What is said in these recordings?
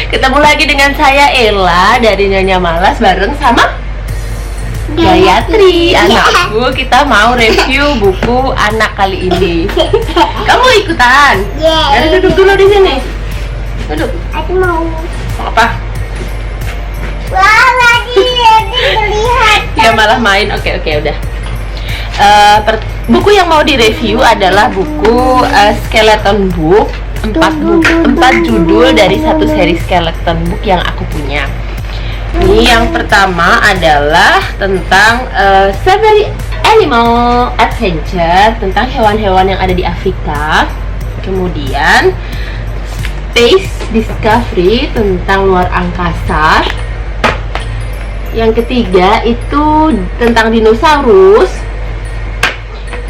Ketemu lagi dengan saya Ella dari Nyonya Malas bareng sama Gayatri, anakku. Kita mau review buku anak kali ini. Kamu ikutan? Jadi duduk dulu di sini. Duduk. Aku mau. Apa? Wah, tadi terlihat. Ya malah main. Oke, udah. Buku yang mau direview adalah buku skeleton book. 4 judul dari satu seri skeleton book yang aku punya. Ini yang pertama adalah tentang Safari Animal Adventure, tentang hewan-hewan yang ada di Afrika. Kemudian Space Discovery, tentang luar angkasa. Yang ketiga itu tentang dinosaurus.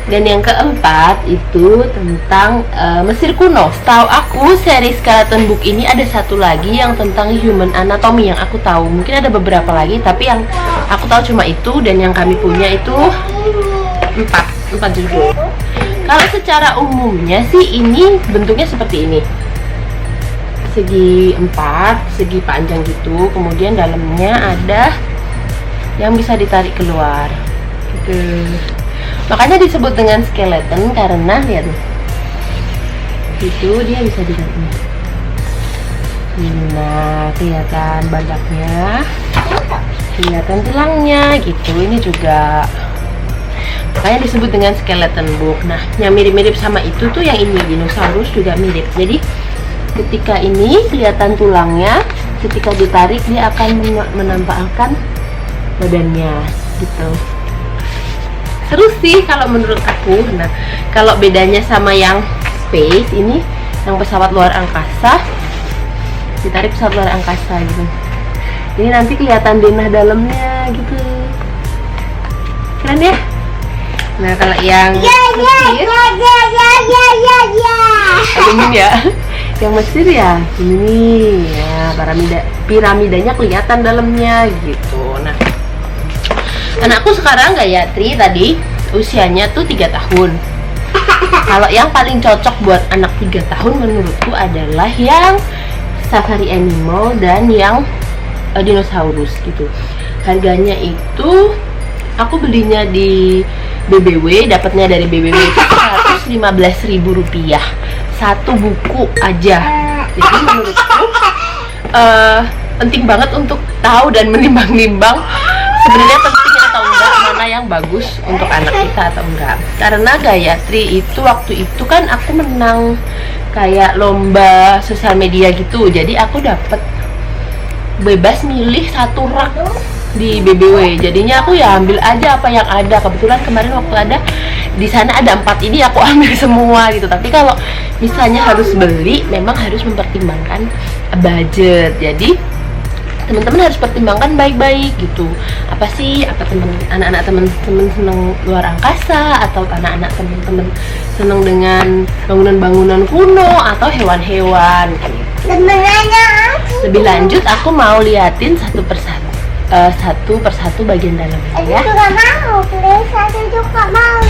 Dan yang keempat itu tentang Mesir kuno. Setahu aku seri skeleton book ini ada satu lagi yang tentang human anatomy yang aku tahu. Mungkin ada beberapa lagi, tapi yang aku tahu cuma itu. Dan yang kami punya itu 4 judul. Kalau secara umumnya sih ini bentuknya seperti ini, segi 4, segi panjang gitu. Kemudian dalamnya ada yang bisa ditarik keluar gitu. Makanya disebut dengan skeleton karena lihat nih, itu dia bisa dilihat nih. Nah, kelihatan badaknya, kelihatan tulangnya gitu. Ini juga makanya disebut dengan skeleton book. Nah, yang mirip-mirip sama itu tuh yang ini, dinosaurus juga mirip. Jadi ketika ini kelihatan tulangnya, ketika ditarik dia akan menampakkan badannya gitu. Seru sih kalau menurut aku. Nah, kalau bedanya sama yang space ini, yang pesawat luar angkasa, ditarik pesawat luar angkasa gitu. Ini nanti kelihatan denah dalamnya gitu. Keren ya? Nah, kalau yang Mesir, ini ya. Yang Mesir ya, ini ya, piramidanya kelihatan dalamnya gitu. Nah, anakku sekarang Gayatri tadi usianya tuh 3 tahun. Kalau yang paling cocok buat anak 3 tahun menurutku adalah yang Safari Animal dan yang dinosaurus gitu. Harganya itu aku belinya di BBW, dapatnya dari BBW itu Rp115.000 satu buku aja. Jadi menurutku penting banget untuk tahu dan menimbang-nimbang sebenarnya penting atau enggak, mana yang bagus untuk anak kita atau enggak. Karena Gayatri itu waktu itu kan aku menang kayak lomba sosial media gitu, jadi aku dapet bebas milih satu rak di BBW. Jadinya aku ya ambil aja apa yang ada. Kebetulan kemarin waktu ada di sana ada 4 ini, aku ambil semua gitu. Tapi kalau misalnya harus beli, memang harus mempertimbangkan budget. Jadi teman-teman harus pertimbangkan baik-baik gitu. Apa sih, apa anak-anak teman-teman senang luar angkasa, atau anak-anak teman-teman senang dengan bangunan-bangunan kuno atau hewan-hewan gitu. Lebih lanjut aku mau liatin satu persatu bagian dalamnya ya. Aku juga mau, please, aku juga mau.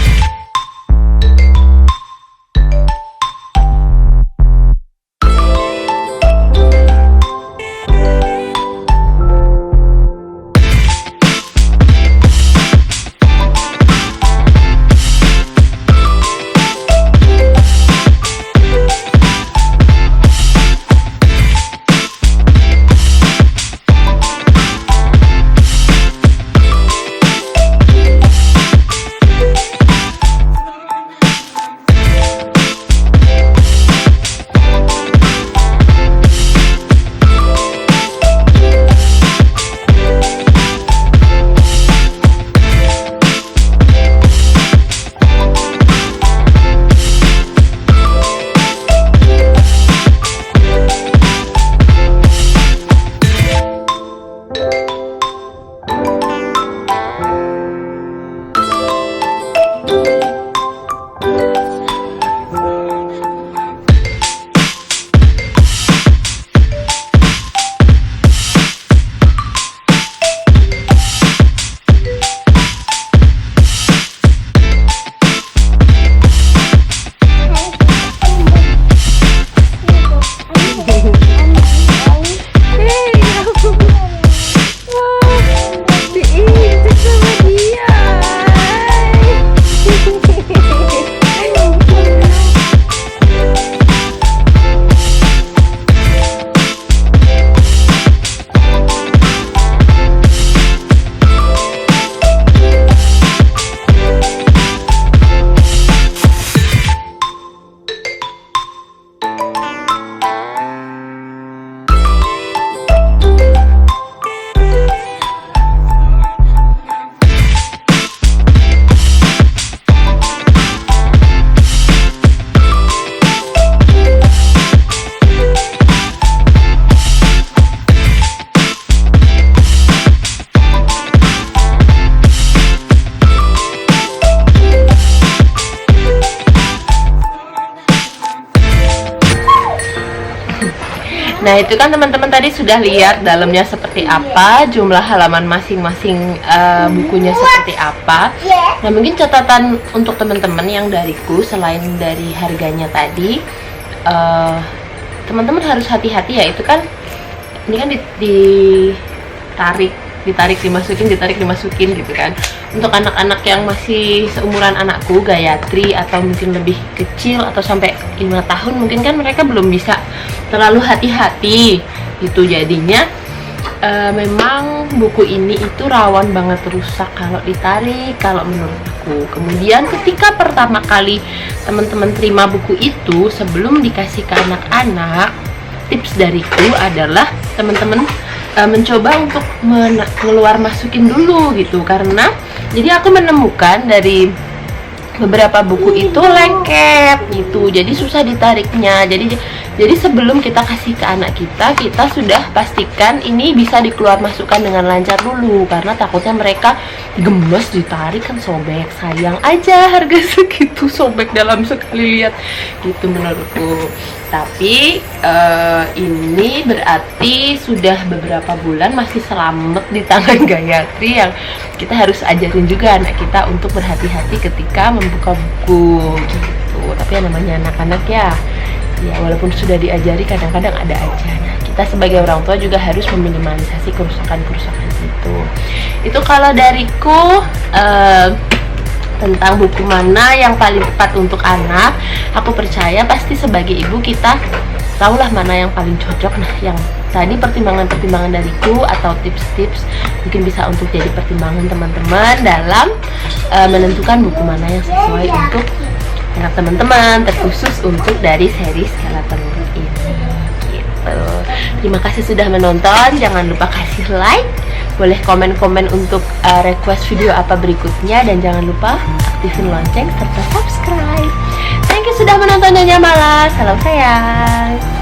Nah, itu kan teman-teman tadi sudah lihat dalamnya seperti apa, jumlah halaman masing-masing bukunya seperti apa. Nah, mungkin catatan untuk teman-teman yang dariku, selain dari harganya tadi, teman-teman harus hati-hati ya. Itu kan, ini kan ditarik dimasukin gitu kan. Untuk anak-anak yang masih seumuran anakku, Gayatri, atau mungkin lebih kecil atau sampai 5 tahun, mungkin kan mereka belum bisa terlalu hati-hati gitu. Jadinya memang buku ini itu rawan banget rusak kalau ditarik, kalau menurutku. Kemudian ketika pertama kali teman-teman terima buku itu, sebelum dikasih ke anak-anak, tips dariku adalah teman-teman mencoba untuk keluar masukin dulu gitu. Karena jadi aku menemukan dari beberapa buku itu lengket gitu, jadi susah ditariknya. Jadi sebelum kita kasih ke anak kita, kita sudah pastikan ini bisa dikeluar masukkan dengan lancar dulu, karena takutnya mereka gemes ditarik kan sobek. Sayang aja harga segitu sobek dalam sekali lihat gitu menurutku. Tapi ini berarti sudah beberapa bulan masih selamat di tangan Gayatri, yang kita harus ajarin juga anak kita untuk berhati-hati ketika membuka buku gitu. Tapi yang namanya anak-anak ya walaupun sudah diajari kadang-kadang ada aja. Nah, kita sebagai orang tua juga harus meminimalisasi kerusakan-kerusakan itu. Itu kalau dariku tentang buku mana yang paling tepat untuk anak. Aku percaya pasti sebagai ibu kita tahulah mana yang paling cocok. Nah, yang tadi pertimbangan-pertimbangan dariku atau tips-tips mungkin bisa untuk jadi pertimbangan teman-teman dalam menentukan buku mana yang sesuai untuk anak teman-teman, terkhusus untuk dari seri Skeleton ini gitu. Terima kasih sudah menonton. Jangan lupa kasih like, boleh komen-komen untuk request video apa berikutnya, dan jangan lupa aktifin lonceng serta subscribe. Thank you sudah menonton Nyonya Mala. Salam sayang.